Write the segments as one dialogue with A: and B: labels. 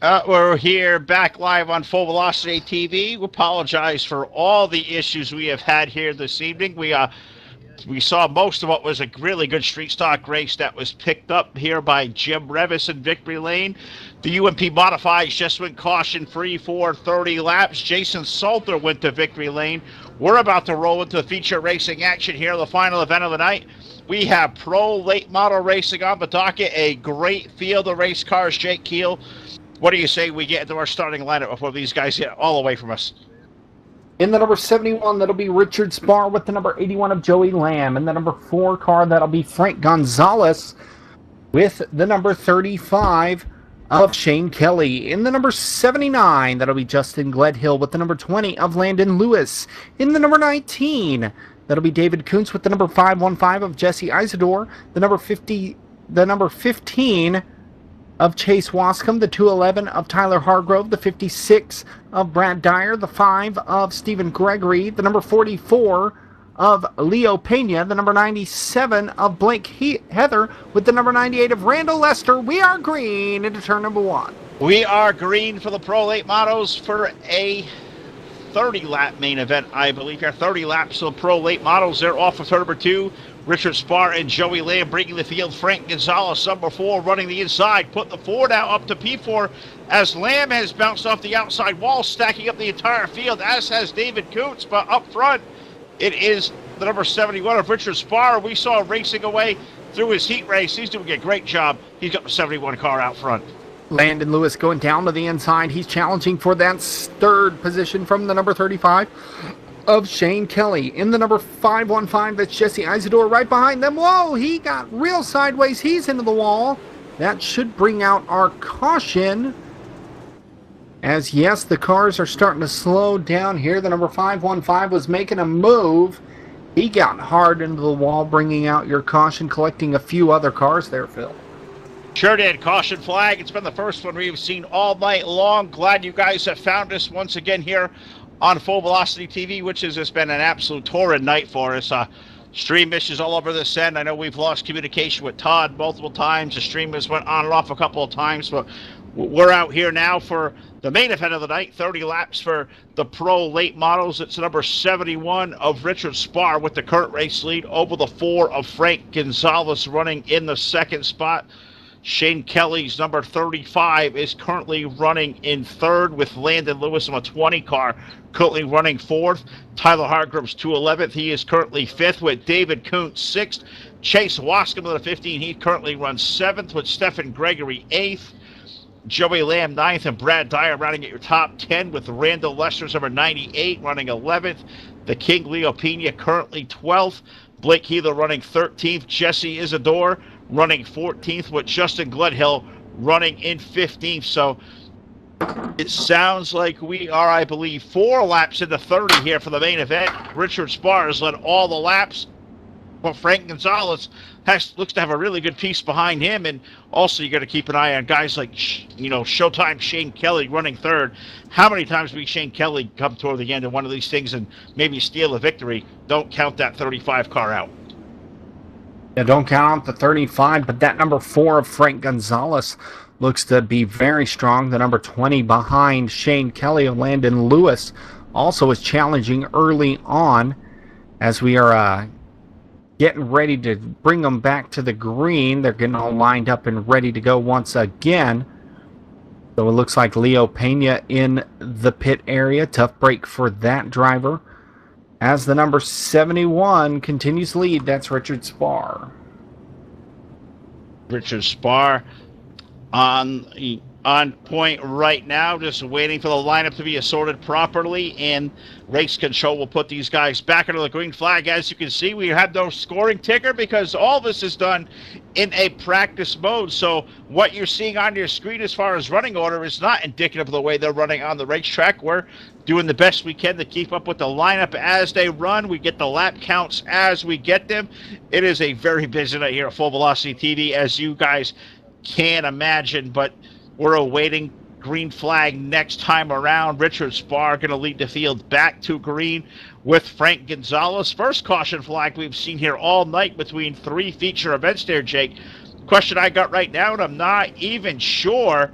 A: We're here back live on Full Velocity TV. We apologize for all the issues we have had here this evening. We saw most of what was a really good street stock race that was picked up here by Jim Revis in Victory Lane. The UMP Modifieds just went caution free for 30 laps. Jason Salter went to Victory Lane. We're about to roll into the feature racing action here, the final event of the night. We have pro late model racing on the docket, a great field of race cars. Jake Keel, what do you say we get into our starting lineup before these guys get all away from us?
B: In the number 71, that'll be Richard Spar with the number 81 of Joey Lamb. In the number 4 car, that'll be Frank Gonzalez with the number 35 of Shane Kelly. In the number 79, that'll be Justin Gledhill with the number 20 of Landon Lewis. In the number 19, that'll be David Kuntz with the number 515 of Jesse Isidore. The number 15 of Chase Wascombe, the 211 of Tyler Hargrove, the 56 of Brad Dyer, the 5 of Stephen Gregory, the number 44 of Leo Pena, the number 97 of Blake Heather, with the number 98 of Randall Lester. We are green into turn number 1.
A: We are green for the Pro Late Models for a 30-lap main event, I believe here. 30 laps of the Pro Late Models. They're off of turn number 2. Richard Spar and Joey Lamb breaking the field. Frank Gonzalez, number 4, running the inside. Put the 4 now up to P4 as Lamb has bounced off the outside wall, stacking up the entire field, as has David Kuntz. But up front, it is the number 71 of Richard Spar. We saw racing away through his heat race. He's doing a great job. He's got the 71 car out front.
B: Landon Lewis going down to the inside. He's challenging for that 3rd position from the number 35 of Shane Kelly. In the number 515, that's Jesse Isidore right behind them. Whoa, he got real sideways. He's into the wall. That should bring out our caution. As, yes, the cars are starting to slow down here. The number 515 was making a move. He got hard into the wall, bringing out your caution, collecting a few other cars there, Phil.
A: Sure did. Caution flag. It's been the first one we've seen all night long. Glad you guys have found us once again here on Full Velocity TV, which has just been an absolute torrid night for us. Stream issues all over this end. I know we've lost communication with Todd multiple times. The stream has went on and off a couple of times, but we're out here now for the main event of the night. 30 laps for the Pro Late Models. It's number 71 of Richard Spar with the current race lead over the 4 of Frank Gonzalez running in the 2nd spot. Shane Kelly's number 35 is currently running in 3rd with Landon Lewis on a 20 car, currently running 4th. Tyler Hargrove's 211th. He is currently 5th with David Kuntz 6th. Chase Wascombe with a 15. He currently runs 7th with Stephen Gregory 8th. Joey Lamb 9th and Brad Dyer rounding at your top 10 with Randall Lester's number 98 running 11th. The King Leo Pena currently 12th. Blake Heather running 13th. Jesse Isidore running 14th with Justin Gledhill running in 15th. So it sounds like we are, I believe, 4 laps into 30 here for the main event. Richard Spar has led all the laps. Well, Frank Gonzalez looks to have a really good piece behind him. And also you got to keep an eye on guys like, Showtime Shane Kelly running 3rd. How many times we Shane Kelly come toward the end of one of these things and maybe steal a victory? Don't count that 35 car out.
B: Yeah, don't count out the 35, but that number 4 of Frank Gonzalez looks to be very strong. The number 20 behind Shane Kelly of Landon Lewis also is challenging early on as we are getting ready to bring them back to the green. They're getting all lined up and ready to go once again. So it looks like Leo Pena in the pit area. Tough break for that driver. As the number 71 continues to lead, that's Richard Spar.
A: Richard Spar on point right now, just waiting for the lineup to be assorted properly, and race control will put these guys back under the green flag. As you can see, we have no scoring ticker because all this is done in a practice mode. So what you're seeing on your screen as far as running order is not indicative of the way they're running on the racetrack. We're doing the best we can to keep up with the lineup as they run. We get the lap counts as we get them. It is a very busy night here at Full Velocity TV, as you guys can imagine, but we're awaiting green flag next time around. Richard Spar going to lead the field back to green with Frank Gonzalez. First caution flag we've seen here all night between 3 feature events there, Jake. Question I got right now, and I'm not even sure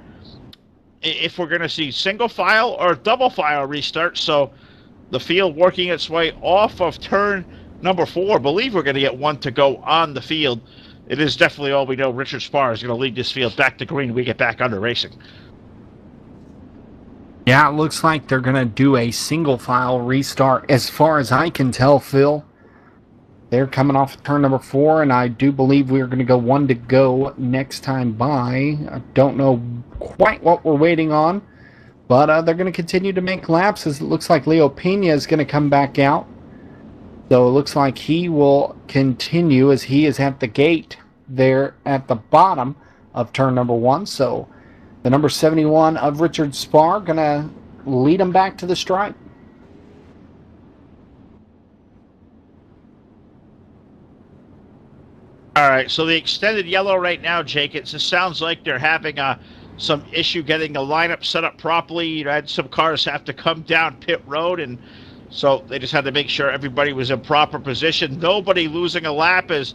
A: if we're going to see single file or double file restart. So the field working its way off of turn number 4. I believe we're going to get one to go on the field. It is definitely all we know. Richard Sparr is going to lead this field back to green. We get back under racing.
B: Yeah, it looks like they're going to do a single file restart as far as I can tell, Phil. They're coming off turn number 4, and I do believe we're going to go one to go next time by. I don't know quite what we're waiting on, but they're going to continue to make laps as it looks like Leo Pena is going to come back out. So it looks like he will continue as he is at the gate there at the bottom of turn number 1. So the number 71 of Richard Sparr going to lead him back to the stripe.
A: All right, so the extended yellow right now, Jake, it just sounds like they're having some issue getting the lineup set up properly. You had some cars have to come down pit road, and so they just had to make sure everybody was in proper position. Nobody losing a lap, as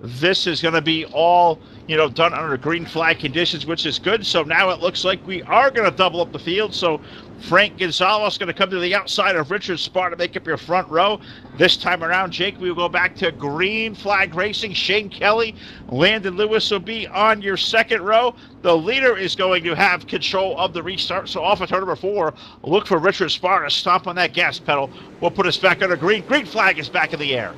A: this is going to be all, done under green flag conditions, which is good. So now it looks like we are going to double up the field. So Frank Gonzalez going to come to the outside of Richard Sparr to make up your front row. This time around, Jake, we will go back to green flag racing. Shane Kelly, Landon Lewis will be on your second row. The leader is going to have control of the restart. So off of turn number 4, look for Richard Sparr to stomp on that gas pedal. We'll put us back under green. Green flag is back in the air.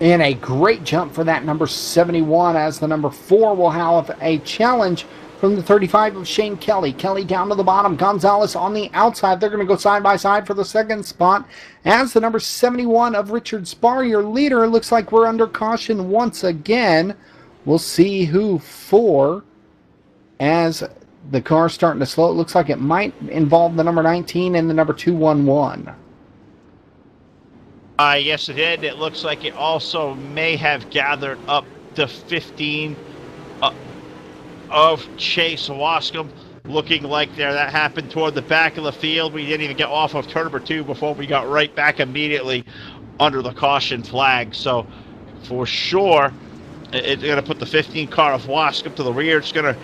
B: And a great jump for that number 71 as the number 4 will have a challenge from the 35 of Shane Kelly. Kelly down to the bottom. Gonzalez on the outside. They're going to go side by side for the second spot as the number 71 of Richard Sparr, your leader. Looks like we're under caution once again. We'll see who for as the car's starting to slow. It looks like it might involve the number 19 and the number 211.
A: Yes, it did. It looks like it also may have gathered up the 15 of Chase Wascom. Looking like there, that happened toward the back of the field. We didn't even get off of turn number 2 before we got right back immediately under the caution flag. So for sure, it's going to put the 15 car of Wascom to the rear. It's going to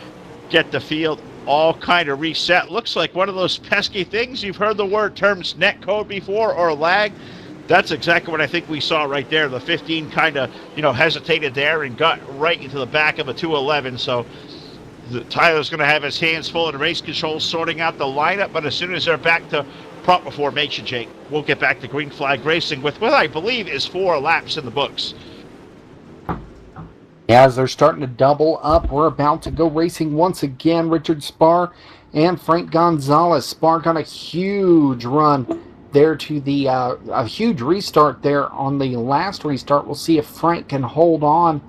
A: get the field all kind of reset. Looks like one of those pesky things. You've heard the word terms net code before, or lag. That's exactly what I think we saw right there. The 15 kind of, hesitated there and got right into the back of a 211. So Tyler's going to have his hands full in race control, sorting out the lineup. But as soon as they're back to proper formation, Jake, we'll get back to green flag racing with what I believe is 4 laps in the books.
B: As they're starting to double up, we're about to go racing once again. Richard Sparr and Frank Gonzalez. Sparr got a huge run there to the a huge restart there on the last restart. We'll see if Frank can hold on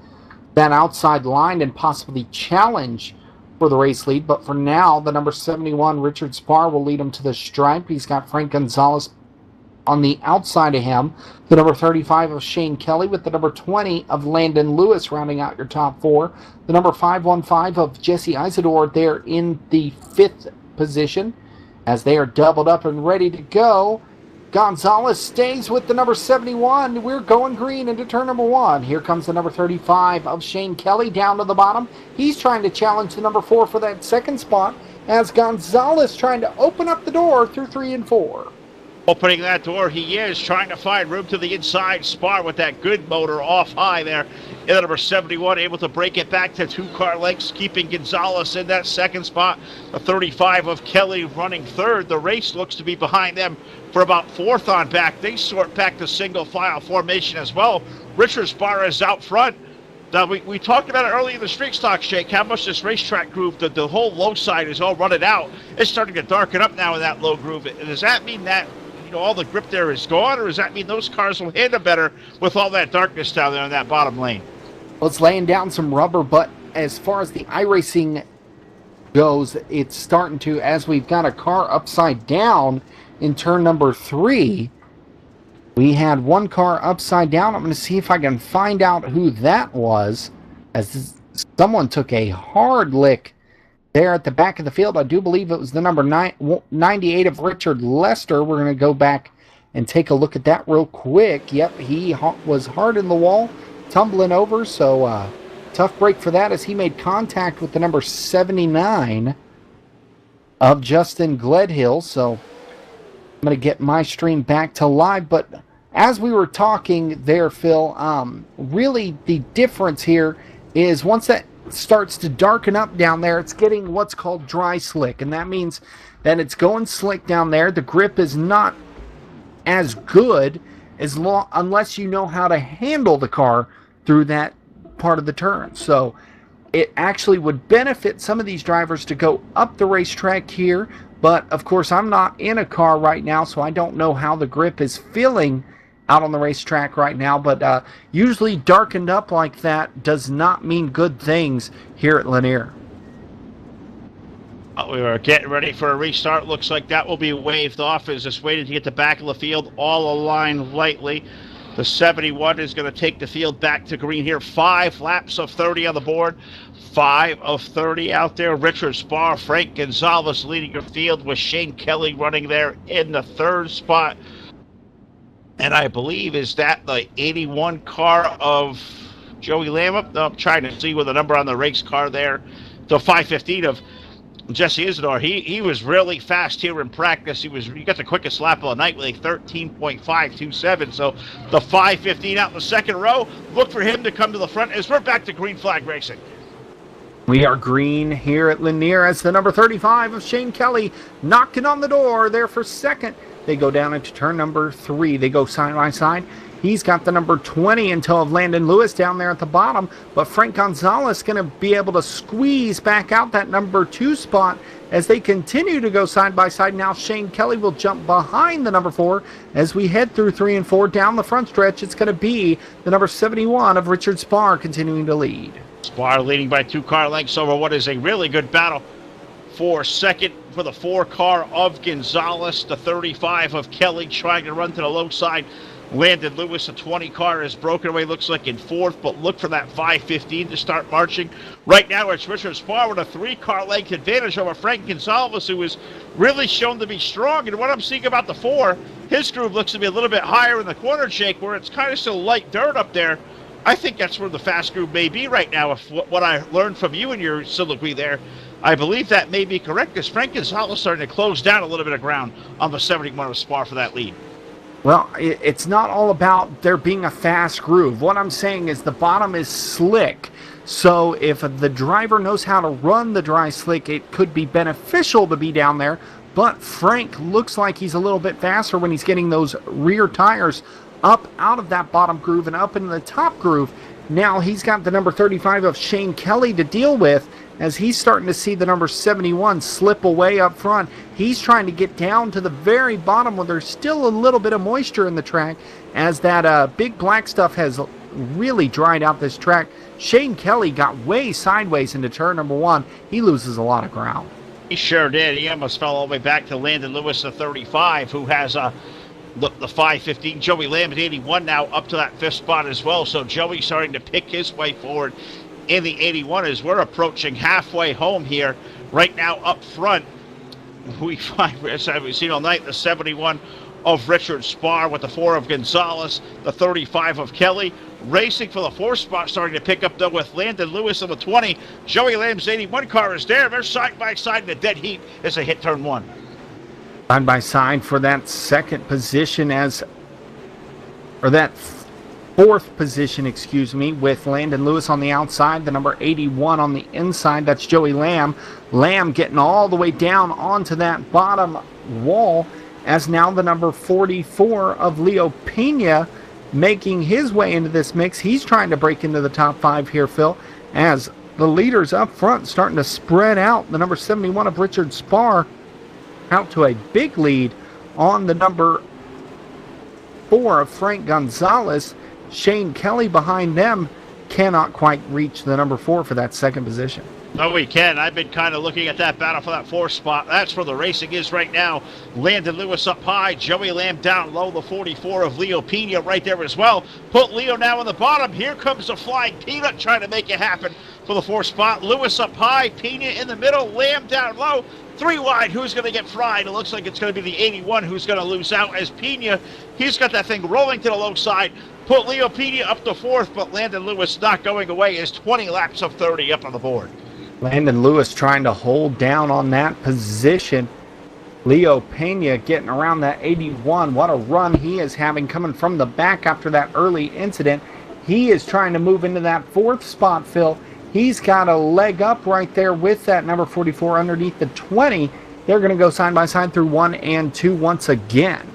B: that outside line and possibly challenge for the race lead. But for now, the number 71, Richard Sparr, will lead him to the stripe. He's got Frank Gonzalez on the outside of him. The number 35 of Shane Kelly with the number 20 of Landon Lewis rounding out your top 4. The number 515 of Jesse Isidore there in the 5th position as they are doubled up and ready to go. Gonzalez stays with the number 71. We're going green into turn number 1. Here comes the number 35 of Shane Kelly down to the bottom. He's trying to challenge the number 4 for that second spot as Gonzalez trying to open up the door through 3 and 4.
A: Opening that door, he is trying to find room to the inside. Sparr with that good motor off high there. In the number 71, able to break it back to 2 car lengths, keeping Gonzalez in that second spot. The 35 of Kelly running third. The race looks to be behind them for about 4th on back. They sort back to single file formation as well. Richard Sparr is out front. Now, we talked about it early in the street stock, Jake, how much this racetrack groove, the whole low side is all running out. It's starting to darken up now in that low groove. Does that mean that all the grip there is gone, or does that mean those cars will handle better with all that darkness down there in that bottom lane?
B: Well, it's laying down some rubber, but as far as the iRacing goes, it's starting to, as we've got a car upside down in turn number 3. We had one car upside down. I'm going to see if I can find out who that was, as someone took a hard lick there at the back of the field. I do believe it was the number 98 of Richard Lester. We're going to go back and take a look at that real quick. Yep, he was hard in the wall, tumbling over, so tough break for that as he made contact with the number 79 of Justin Gledhill. So I'm going to get my stream back to live. But as we were talking there, Phil, really the difference here is once that starts to darken up down there, it's getting what's called dry slick. And that means that it's going slick down there. The grip is not as good unless you know how to handle the car through that part of the turn. So it actually would benefit some of these drivers to go up the racetrack here. But of course, I'm not in a car right now, so I don't know how the grip is feeling out on the racetrack right now. But usually darkened up like that does not mean good things here at Lanier.
A: We were getting ready for a restart. Looks like that will be waved off as it's waiting to get the back of the field all aligned lightly. The 71 is going to take the field back to green here. 5 laps of 30 on the board. 5 of 30 out there. Richard Sparr, Frank Gonzalez leading your field with Shane Kelly running there in the 3rd spot. And I believe, is that the 81 car of Joey Lamb? No, I'm trying to see with the number on the race car there. The 515 of Jesse Isidore. He was really fast here in practice. He got the quickest lap of the night with a 13.527. So the 515 out in the 2nd row. Look for him to come to the front as we're back to green flag racing.
B: We are green here at Lanier as the number 35 of Shane Kelly knocking on the door there for 2nd. They go down into turn number 3. They go side by side. He's got the number 20 until of Landon Lewis down there at the bottom. But Frank Gonzalez going to be able to squeeze back out that number 2 spot as they continue to go side by side. Now Shane Kelly will jump behind the number 4 as we head through 3 and 4 down the front stretch. It's going to be the number 71 of Richard Sparr continuing to lead.
A: Sparr leading by 2 car lengths over what is a really good battle for 2nd for the 4 car of Gonzalez. The 35 of Kelly trying to run to the low side. Landon Lewis, a 20 car, is broken away, looks like in 4th, but look for that 515 to start marching. Right now, it's Richard Sparr with a 3 car length advantage over Frank Gonzalez, who is really shown to be strong. And what I'm seeing about the 4, his groove looks to be a little bit higher in the corner shake, where it's kind of still light dirt up there. I think that's where the fast groove may be right now. If what I learned from you in your soliloquy there, I believe that may be correct, because Frank Gonzalez starting to close down a little bit of ground on the 71 of Sparr for that lead.
B: Well, it's not all about there being a fast groove. What I'm saying is the bottom is slick. So if the driver knows how to run the dry slick, it could be beneficial to be down there. But Frank looks like he's a little bit faster when he's getting those rear tires up out of that bottom groove and up into the top groove. Now he's got the number 35 of Shane Kelly to deal with as he's starting to see the number 71 slip away up front. He's trying to get down to the very bottom where there's still a little bit of moisture in the track as that big black stuff has really dried out this track. Shane Kelly got way sideways into turn number 1. He loses a lot of ground.
A: He sure did. He almost fell all the way back to Landon Lewis, the 35, who has the 515. Joey Lamb at 81 now up to that 5th spot as well. So Joey starting to pick his way forward in the 81 as we're approaching halfway home here. Right now up front, we find, as we've seen all night, the 71 of Richard Sparr with the 4 of Gonzalez, the 35 of Kelly. Racing for the 4th spot, starting to pick up though with Landon Lewis on the 20. Joey Lamb's 81 car is there. They're side by side in a dead heat as they hit turn 1.
B: Side by side for that 2nd position that 4th position, with Landon Lewis on the outside, the number 81 on the inside. That's Joey Lamb. Lamb getting all the way down onto that bottom wall as now the number 44 of Leo Pena making his way into this mix. He's trying to break into the top 5 here, Phil, as the leaders up front starting to spread out. The number 71 of Richard Sparr out to a big lead on the number 4 of Frank Gonzalez. Shane Kelly behind them cannot quite reach the number 4 for that 2nd position.
A: No, we can. I've been kind of looking at that battle for that 4th spot. That's where the racing is right now. Landon Lewis up high, Joey Lamb down low, the 44 of Leo Pena right there as well. Put Leo now on the bottom. Here comes the flying Peanut trying to make it happen for the 4th spot. Lewis up high, Pena in the middle, Lamb down low. 3 wide, who's going to get fried? It looks like it's going to be the 81 who's going to lose out as Pena, he's got that thing rolling to the low side. Put Leo Pena up to 4th, but Landon Lewis not going away as 20 laps of 30 up on the board.
B: Landon Lewis trying to hold down on that position. Leo Pena getting around that 81. What a run he is having coming from the back after that early incident. He is trying to move into that fourth spot, Phil. He's got a leg up right there with that number 44 underneath the 20. They're going to go side by side through 1 and 2 once again.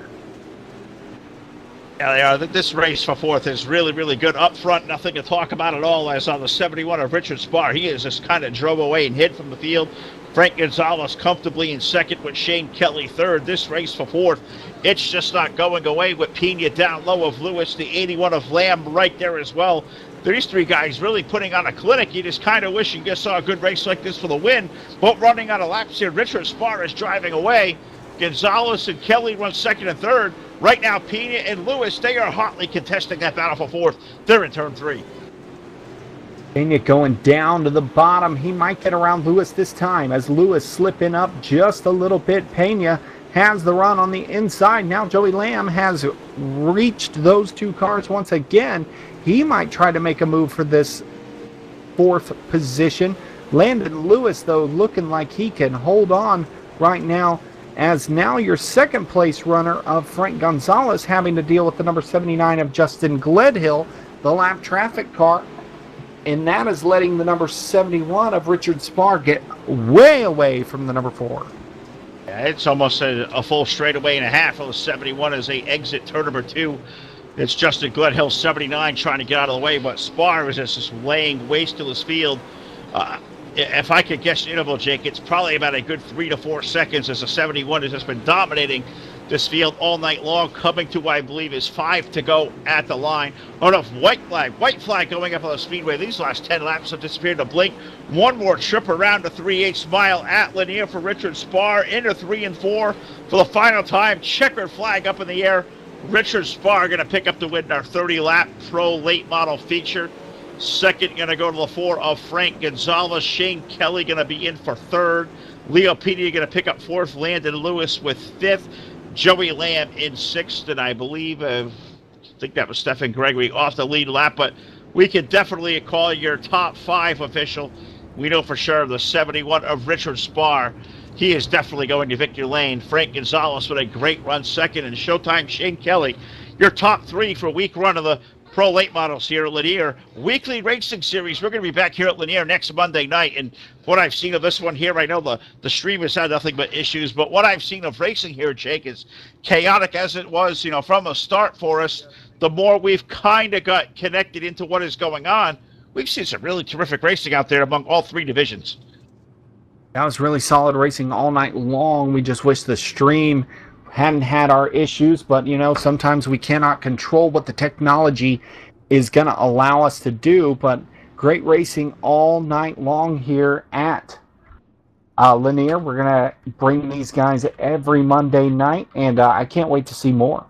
A: Yeah, they are. This race for fourth is really, really good. Up front, nothing to talk about at all. As on the 71 of Richard Spar, he is just kind of drove away and hid from the field. Frank Gonzalez comfortably in second with Shane Kelly third. This race for fourth, it's just not going away with Pena down low of Lewis, the 81 of Lamb right there as well. These three guys really putting on a clinic. You just kind of wish you just saw a good race like this for the win. But running out of laps here, Richard Spar is driving away. Gonzalez and Kelly run second and third. Right now, Pena and Lewis, they are hotly contesting that battle for fourth. They're in turn 3.
B: Pena going down to the bottom. He might get around Lewis this time as Lewis slipping up just a little bit. Pena has the run on the inside. Now Joey Lamb has reached those two cars once again. He might try to make a move for this fourth position. Landon Lewis, though, looking like he can hold on right now, as now your second place runner of Frank Gonzalez having to deal with the number 79 of Justin Gledhill, the lap traffic car, and that is letting the number 71 of Richard Spar get way away from the number 4.
A: Yeah, it's almost a full straightaway and a half of the 71 as they exit turn number 2. It's Justin Gledhill, 79, trying to get out of the way, but Spar is just laying waste to his field. If I could guess the interval, Jake, it's probably about a good 3 to 4 seconds as the 71 has just been dominating this field all night long, coming to what I believe is 5 to go at the line. Oh no, white flag going up on the Speedway. These last 10 laps have disappeared in a blink. One more trip around the 3/8 mile at Lanier for Richard Spar, into 3 and 4 for the final time. Checkered flag up in the air. Richard Spar going to pick up the win in our 30-lap Pro Late Model feature. Second going to go to the 4 of Frank Gonzalez. Shane Kelly going to be in for third. Leo Pena going to pick up fourth. Landon Lewis with fifth. Joey Lamb in sixth. And I believe, I think that was Stephen Gregory off the lead lap. But we can definitely call your top 5 official. We know for sure the 71 of Richard Spar. He is definitely going to victory lane. Frank Gonzalez with a great run second. And Showtime Shane Kelly, your top 3 for week run of the Pro Late Models here at Lanier. Weekly racing series. We're going to be back here at Lanier next Monday night. And what I've seen of this one here, I know the stream has had nothing but issues, but what I've seen of racing here, Jake, is chaotic as it was, from the start for us. The more we've kind of got connected into what is going on, we've seen some really terrific racing out there among all 3 divisions.
B: That was really solid racing all night long. We just wish the stream hadn't had our issues, but sometimes we cannot control what the technology is going to allow us to do. But great racing all night long here at Lanier. We're going to bring these guys every Monday night, and I can't wait to see more.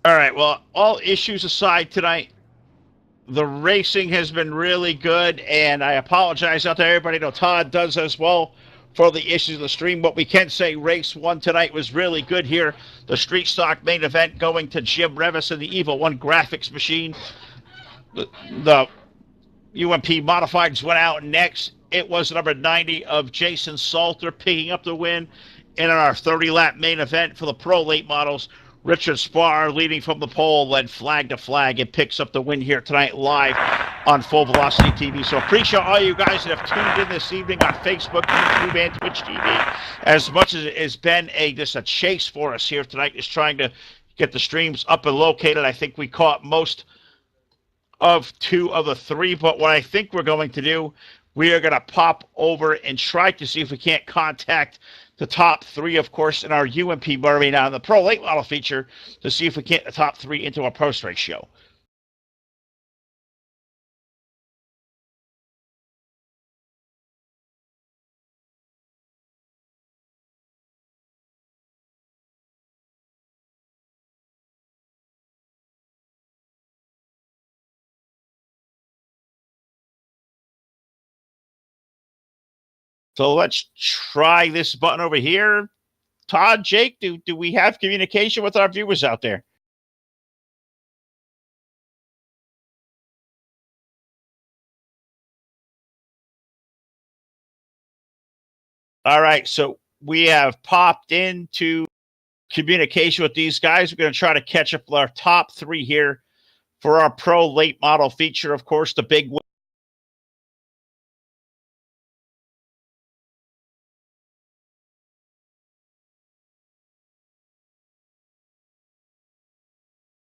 A: All right, well, all issues aside tonight, the racing has been really good, and I apologize out to everybody. I know Todd does as well for the issues of the stream, but we can say race 1 tonight was really good here. The Street Stock main event going to Jim Revis and the Evil One graphics machine. The UMP Modifieds went out next. It was number 90 of Jason Salter picking up the win. And in our 30-lap main event for the Pro Late Models, Richard Spar leading from the pole, led flag to flag, and picks up the win here tonight live on Full Velocity TV. So appreciate all you guys that have tuned in this evening on Facebook, YouTube, and Twitch TV. As much as it has been just a chase for us here tonight, is trying to get the streams up and located. I think we caught most of 2 of the 3, but what I think we're going to do, we are going to pop over and try to see if we can't contact the top 3, of course, in our UMP Murray now in the Pro Late Model feature to see if we can't get the top 3 into our post-race show. So let's try this button over here. Todd, Jake, do we have communication with our viewers out there? All right, so we have popped into communication with these guys. We're going to try to catch up with our top three here for our pro late model feature. Of course, the big win.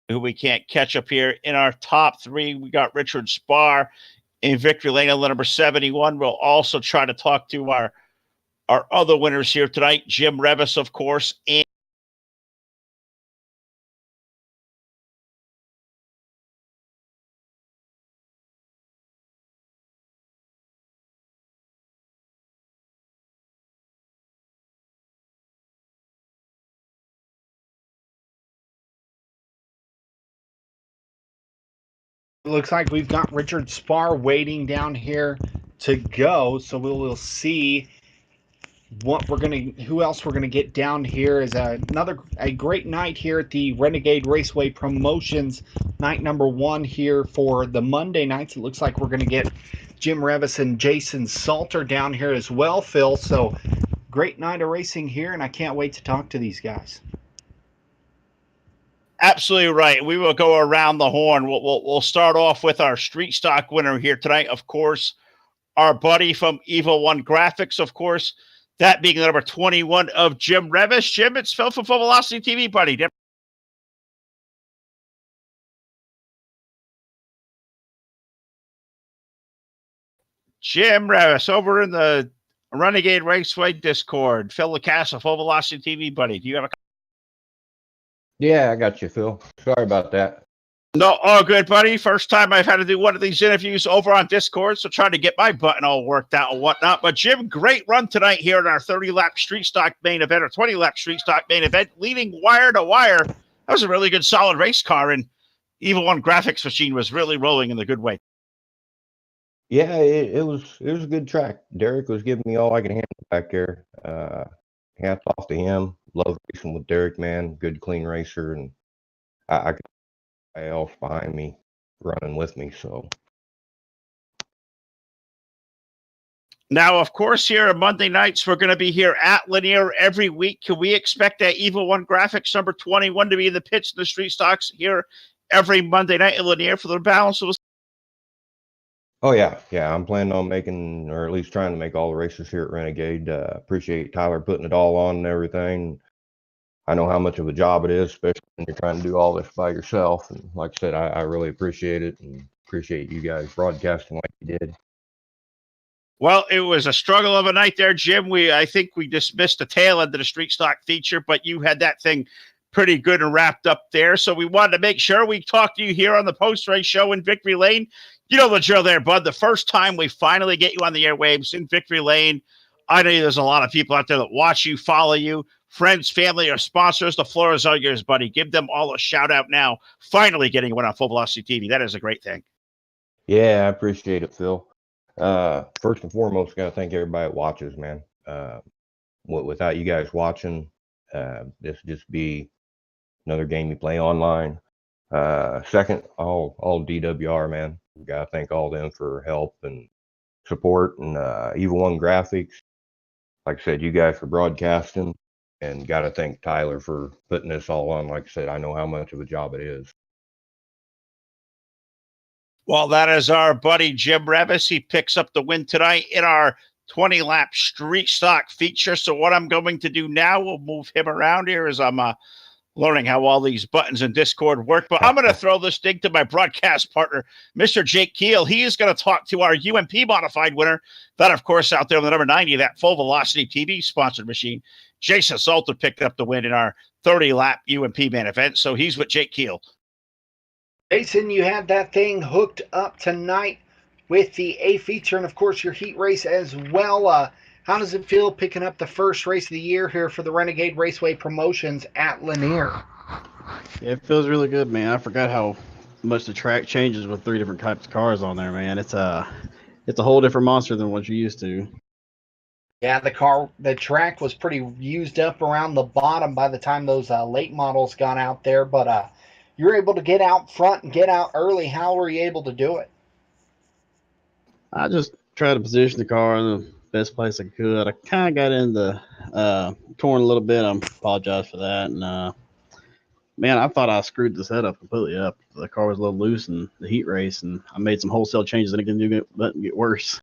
A: Who we can't catch up here in our top three. We got Richard Spar in Victory Lane at number 71. We'll also try to talk to our other winners here tonight. Jim Revis, of course, and
B: It looks like we've got Richard Spar waiting down here to go, so we'll see who else we're gonna get down here. Is a great night here at the Renegade Raceway Promotions, night number 1 here for the Monday nights. It looks like we're gonna get Jim Revis and Jason Salter down here as well, Phil. So great night of racing here, and I can't wait to talk to these guys.
A: absolutely right. We will go around the horn. We'll start off with our street stock winner here tonight. Of course, our buddy from Evil One Graphics, of course. That being the number 21 of Jim Revis. Jim, it's Phil from Full Velocity TV, buddy. Jim Revis over in the Renegade Raceway Discord. Phil LaCassa, Full Velocity TV, buddy. Do you have a...
C: Yeah, I got you, Phil. Sorry about that.
A: No, all good, buddy. First time I've had to do one of these interviews over on Discord, so trying to get my button all worked out and whatnot. But Jim, great run tonight here in our 30-lap street stock main event, or 20-lap street stock main event, leading wire to wire. That was a really good, solid race car, and Evil One Graphics machine was really rolling in the good way.
C: Yeah, it was a good track. Derek was giving me all I could handle back there. Hats off to him. Love racing with Derek, man. Good, clean racer, and I could else behind me running with me. So
A: now, of course, here on Monday nights, we're going to be here at Lanier every week. Can we expect that Evil One Graphics number 21 to be in the pits in the street stocks here every Monday night at Lanier for the balance of the...
C: Oh, yeah. I'm planning on making, or at least trying to make all the races here at Renegade. Appreciate Tyler putting it all on and everything. I know how much of a job it is, especially when you're trying to do all this by yourself. And like I said, I really appreciate it, and appreciate you guys broadcasting like you did.
A: Well, it was a struggle of a night there, Jim. I think we dismissed the tail end of the street stock feature, but you had that thing pretty good and wrapped up there. So we wanted to make sure we talked to you here on the post-race show in Victory Lane. You know the drill there, bud. The first time we finally get you on the airwaves in Victory Lane, I know there's a lot of people out there that watch you, follow you, friends, family, or sponsors. The floor is all yours, buddy. Give them all a shout out now. Finally getting one on Full Velocity TV. That is a great thing.
C: Yeah, I appreciate it, Phil. First and foremost, got to thank everybody that watches, man. Without you guys watching, this would just be another game you play online. Second, all DWR, man. Got to thank all them for help and support, and Evil One Graphics. Like I said, you guys for broadcasting, and got to thank Tyler for putting this all on. Like I said, I know how much of a job it is.
A: Well, that is our buddy Jim Revis. He picks up the win tonight in our 20-lap street stock feature. So what I'm going to do now, we'll move him around here as I'm learning how all these buttons in Discord work. But I'm going to throw this thing to my broadcast partner, Mr. Jake Keel. He is going to talk to our UMP modified winner, that, of course, out there on the number 90, that Full Velocity TV sponsored machine. Jason Salter picked up the win in our 30-lap UMP main event. So he's with Jake Keel.
B: Jason, you had that thing hooked up tonight with the A feature and, of course, your heat race as well. How does it feel picking up the first race of the year here for the Renegade Raceway Promotions at Lanier?
D: Yeah, it feels really good, man. I forgot how much the track changes with 3 different types of cars on there, man. It's a whole different monster than what you're used to.
B: Yeah, the track was pretty used up around the bottom by the time those late models got out there, but you were able to get out front and get out early. How were you able to do it?
D: I just try to position the car in the best place I could. I kind of got into torn a little bit. I apologize for that. And man, I thought I screwed the setup completely up. The car was a little loose in the heat race, and I made some wholesale changes and it can get worse.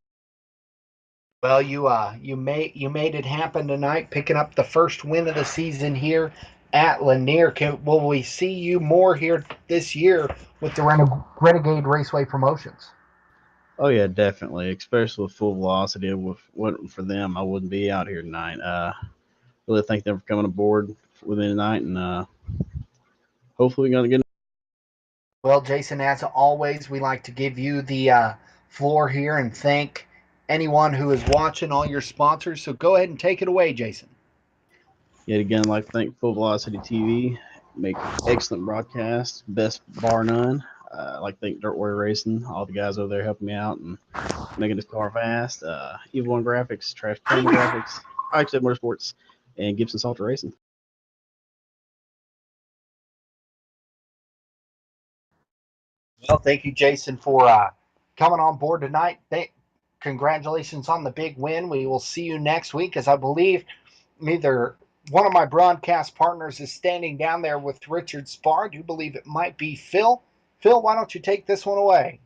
B: Well, you made it happen tonight, picking up the first win of the season here at Lanier. Will we see you more here this year with the Renegade Raceway Promotions?
D: Oh yeah, definitely. Especially with Full Velocity. If it wasn't for them, I wouldn't be out here tonight. Really thank them for coming aboard with me tonight, and hopefully we're gonna get.
B: Well, Jason, as always, we like to give you the floor here and thank anyone who is watching, all your sponsors. So go ahead and take it away, Jason.
D: Yet again, I'd like to thank Full Velocity TV. Make excellent broadcasts, best bar none. I'd like to thank Dirt Warrior Racing, all the guys over there helping me out and making this car fast. Evil One Graphics, Trash Can Graphics, Ike Motorsports, and Gibson Salter Racing.
B: Well, thank you, Jason, for coming on board tonight. Congratulations on the big win. We will see you next week, as I believe either one of my broadcast partners is standing down there with Richard Spar. I do believe it might be Phil. Phil, why don't you take this one away?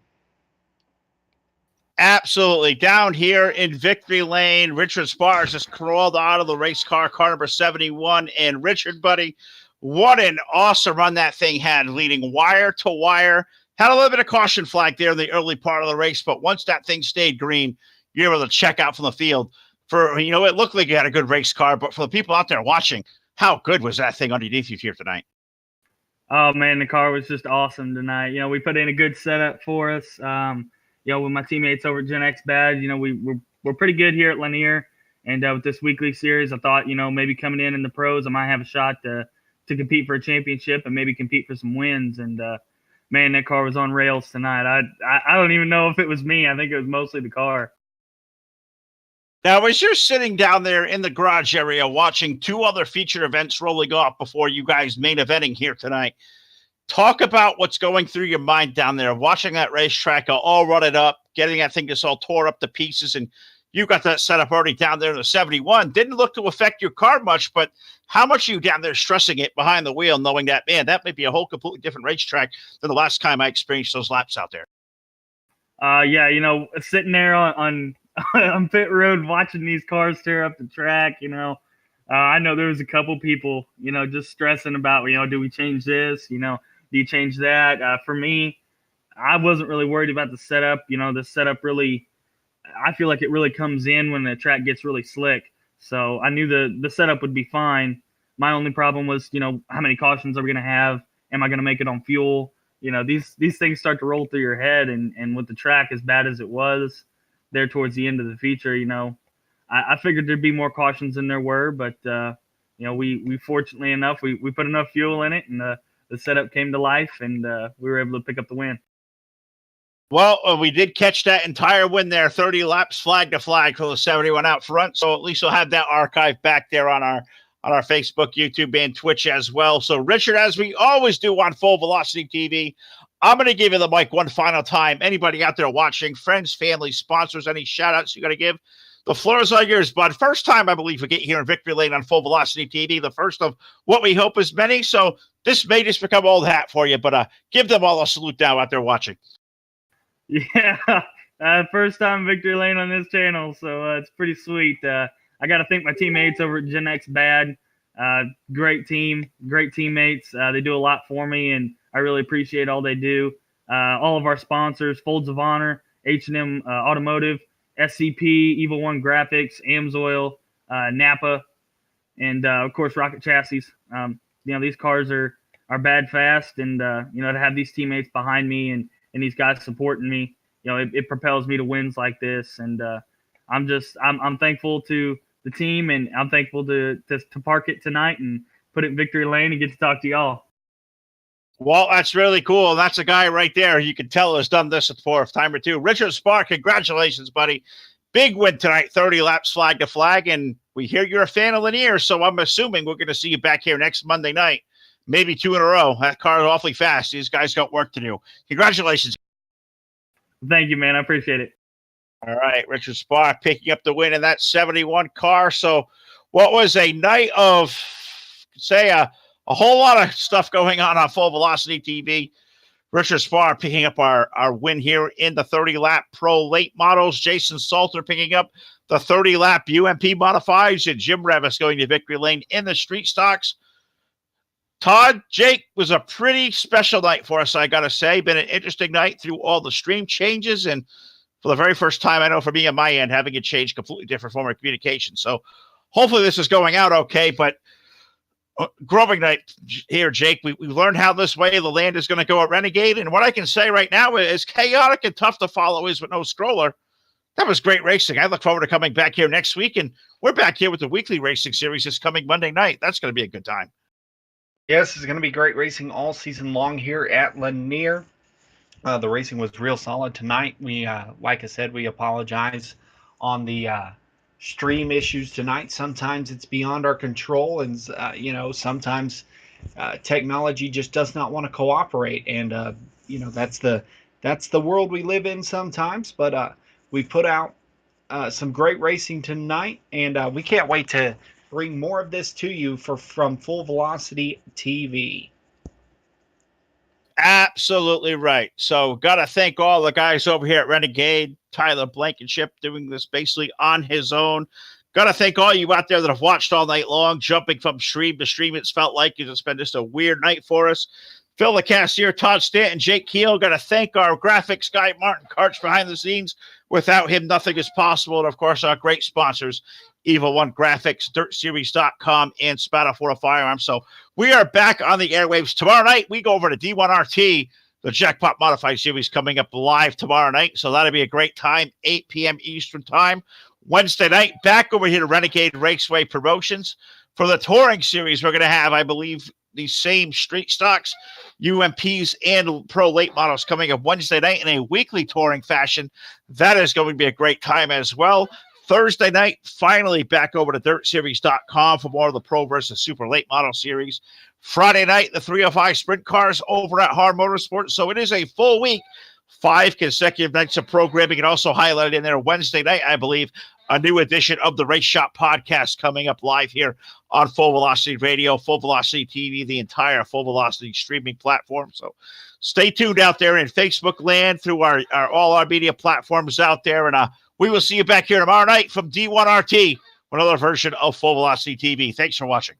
A: Absolutely. Down here in Victory Lane, Richard Spars just crawled out of the race car number 71. And Richard, buddy, what an awesome run that thing had, leading wire to wire. Had a little bit of caution flag there in the early part of the race, but once that thing stayed green, you're able to check out from the field. It looked like you had a good race car, but for the people out there watching, how good was that thing underneath you here tonight?
E: Oh man, the car was just awesome tonight. We put in a good setup for us. With my teammates over at Gen X Bad, we're pretty good here at Lanier. And with this weekly series, I thought, maybe coming in the pros, I might have a shot to compete for a championship and maybe compete for some wins. And man, that car was on rails tonight. I don't even know if it was me. I think it was mostly the car.
A: Now, as you're sitting down there in the garage area watching two other featured events rolling off before you guys main eventing here tonight, talk about what's going through your mind down there, watching that racetrack all run it up, getting that thing just all tore up to pieces, and you got that setup already down there in the 71. Didn't look to affect your car much, but how much are you down there stressing it behind the wheel, knowing that, man, that might be a whole completely different racetrack than the last time I experienced those laps out there?
E: Sitting there on pit road watching these cars tear up the track, I know there was a couple people, just stressing about, do we change this? Do you change that? For me, I wasn't really worried about the setup. The setup really, I feel like it really comes in when the track gets really slick. So I knew the setup would be fine. My only problem was, how many cautions are we going to have? Am I going to make it on fuel? These things start to roll through your head, and with the track as bad as it was there towards the end of the feature, I figured there'd be more cautions than there were, but we fortunately enough, we put enough fuel in it, and the setup came to life, and we were able to pick up the win.
A: Well, we did catch that entire win there, 30 laps flag to flag for the 71 out front. So at least we'll have that archive back there on our Facebook, YouTube, and Twitch as well. So, Richard, as we always do on Full Velocity TV, I'm going to give you the mic one final time. Anybody out there watching, friends, family, sponsors, any shout-outs you got to give? The floor is all yours, bud. First time, I believe, we get here in Victory Lane on Full Velocity TV, the first of what we hope is many. So this may just become old hat for you, but give them all a salute now out there watching.
E: Yeah, first time Victory Lane on this channel, so it's pretty sweet. I got to thank my teammates over at Gen X Bad. Great team, great teammates. They do a lot for me, and I really appreciate all they do. All of our sponsors, Folds of Honor, H&M Automotive, SCP, Evil One Graphics, Amsoil, Napa, and of course Rocket Chassis. These cars are bad fast, and to have these teammates behind me and these guys supporting me, it propels me to wins like this. And I'm thankful to the team, and I'm thankful to park it tonight and put it in Victory Lane and get to talk to y'all.
A: Well, that's really cool. And that's a guy right there you can tell has done this for a time or two. Richard Spar, congratulations, buddy. Big win tonight, 30 laps flag to flag. And we hear you're a fan of Lanier, so I'm assuming we're going to see you back here next Monday night. Maybe two in a row. That car is awfully fast. These guys got work to do. Congratulations.
E: Thank you, man. I appreciate it.
A: All right, Richard Sparr picking up the win in that 71 car. So what was a night of, say, a whole lot of stuff going on Full Velocity TV. Richard Sparr picking up our win here in the 30-lap Pro Late Models. Jason Salter picking up the 30-lap UMP Modifieds. And Jim Revis going to victory lane in the Street Stocks. Todd, Jake, was a pretty special night for us, I got to say. Been an interesting night through all the stream changes. And for the very first time, I know for me on my end, having it change completely different form of communication. So hopefully this is going out okay. But growing night here, Jake, we learned how this way the land is going to go at Renegade. And what I can say right now is chaotic and tough to follow is with no stroller. That was great racing. I look forward to coming back here next week. And we're back here with the weekly racing series this coming Monday night. That's going to be a good time.
B: Yes, it's going to be great racing all season long here at Lanier. The racing was real solid tonight. We, like I said, we apologize on the stream issues tonight. Sometimes it's beyond our control, and sometimes technology just does not want to cooperate, and that's the world we live in sometimes. But we put out some great racing tonight, and we can't wait to bring more of this to you from Full Velocity TV.
A: Absolutely right. So got to thank all the guys over here at Renegade, Tyler Blankenship doing this basically on his own. Got to thank all you out there that have watched all night long, jumping from stream to stream. It's felt like it's been just a weird night for us. Phil LeCassier, Todd Stanton, Jake Keel. Got to thank our graphics guy, Martin Karch, behind the scenes. Without him, nothing is possible. And, of course, our great sponsors, Evil One Graphics, DirtSeries.com, and Spatafora Firearms. So we are back on the airwaves. Tomorrow night, we go over to D1RT, the Jackpot Modified Series coming up live tomorrow night. So that'll be a great time, 8 p.m. Eastern Time. Wednesday night, back over here to Renegade Raceway Promotions. For the Touring Series, we're going to have, I believe, the same Street Stocks, UMPs, and Pro Late Models coming up Wednesday night in a weekly touring fashion. That is going to be a great time as well. Thursday night, finally back over to DirtSeries.com for more of the Pro versus Super Late Model Series. Friday night, the 305 Sprint Cars over at Hard Motorsports. So it is a full week, 5 consecutive nights of programming, and also highlighted in there Wednesday night, I believe, a new edition of the Race Shop podcast coming up live here on Full Velocity Radio, Full Velocity TV, the entire Full Velocity streaming platform. So stay tuned out there in Facebook land through our all our media platforms out there. And we will see you back here tomorrow night from D1RT for another version of Full Velocity TV. Thanks for watching.